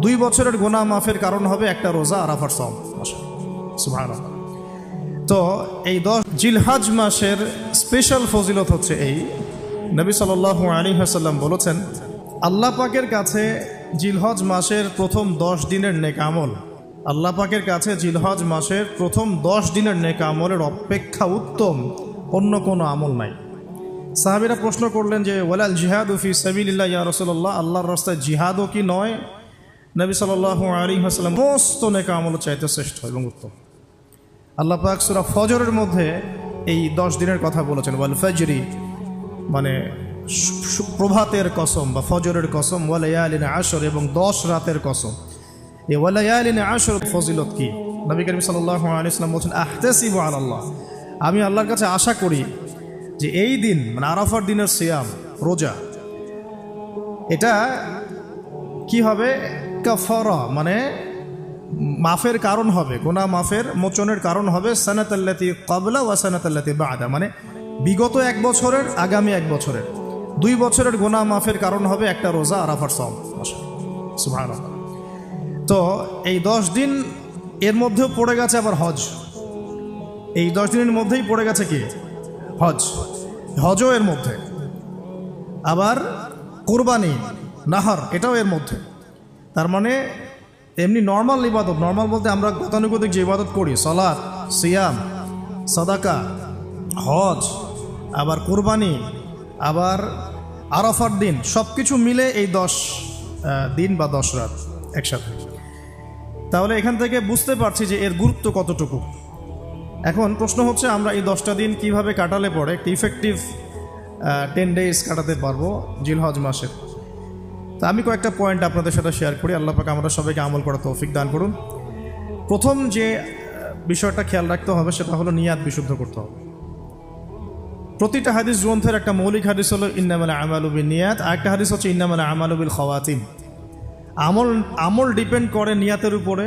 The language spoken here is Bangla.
2 বছরের গুনাহ মাফের কারণ হবে একটা রোজা আরাফার সওম। সুবহানাল্লাহ। তো এই 10 জিলহজ মাসের স্পেশাল ফজিলত হচ্ছে এই, নবী সাল্লাল্লাহু আলাইহি ওয়াসাল্লাম বলেছেন, আল্লাহ পাকের কাছে জিলহজ মাসের প্রথম 10 দিনের নেক আমল, আল্লাহ পাকের কাছে জিলহজ মাসের প্রথম 10 দিনের নেক আমলের অপেক্ষা উত্তম অন্য কোনো আমল নাই। সাহাবীরা প্রশ্ন করলেন যে ওয়ালাল জিহাদু ফি সাবিলিল্লাহ ইয়া রাসূলুল্লাহ, আল্লাহর রাস্তায় জিহাদও কি নয়? নবী সাল্লাল্লাহু আলাইহি ওয়াসাল্লাম সমস্ত নেক আমল চাইতে শ্রেষ্ঠ এবং উত্তম। আল্লাহ পাক সূরা ফজরের মধ্যে এই 10 দিনের কথা বলেছেন, ওয়াল ফজরি মানে প্রভাতের কসম বা ফজরের কসম, ওয়া লায়ালিন আশর এবং 10 রাতের কসম। এই ওয়া লায়ালিন আশর ফজিলত কি? নবী করিম সাল্লাল্লাহু আলাইহি ওয়াসাল্লাম বলেছেন, আহতাসিবু আলাল্লাহ, আমি আল্লাহর কাছে আশা করি যে এই দিন মানে আরাফার দিনের সিয়াম রোজা, এটা কি হবে? কাফারা মানে মাফের কারণ হবে, গুনাহ মাফের মোচনের কারণ হবে। সানাতাল্লাতি ক্বাবলা ওয়া সানাতাল্লাতি বা'দা মানে বিগত 1 বছরের আগামী 1 বছরের 2 বছরের গুনাহ মাফের কারণ হবে একটা রোজা আরাফার সওম। সুবহানাল্লাহ। তো এই 10 দিন এর মধ্যেও পড়ে গেছে আবার হজ, এই 10 দিনের মধ্যেই পড়ে গেছে কি? হজ, হজও এর মধ্যে, আবার কুরবানি নাহার এটাও এর মধ্যে। তার মানে এমনি নর্মাল ইবাদত, নর্মাল বলতে আমরা গতানুগতিক যে ইবাদত করি, সালাত, সিয়াম, সাদাকা, হজ, আবার কুরবানি, আবার আরাফার দিন, সব কিছু মিলে এই 10 দিন বা 10 রাত একসাথে। তাহলে এখান থেকে বুঝতে পারছি যে এর গুরুত্ব কতটুকু। এখন প্রশ্ন হচ্ছে আমরা এই 10টা দিন কিভাবে কাটালে পরে একটি ইফেক্টিভ 10 ডেজ কাটাতে পারবো জিলহজ মাসে। তা আমি কয়েকটা পয়েন্ট আপনাদের সাথে শেয়ার করি। আল্লাহ পাক আমরা সবাইকে আমল করার তৌফিক দান করুন। প্রথম যে বিষয়টা খেয়াল রাখতে হবে সেটা হলো নিয়াত বিশুদ্ধ করতে হবে। প্রতিটা হাদিস গ্রন্থের একটা মৌলিক হাদিস হলো ইন্নামাল আমালু বিন্নিয়াত, আরেকটা হাদিস হচ্ছে ইন্নামাল আমালু বিল খাওয়াতিম। আমল ডিপেন্ড করে নিয়াতের উপরে।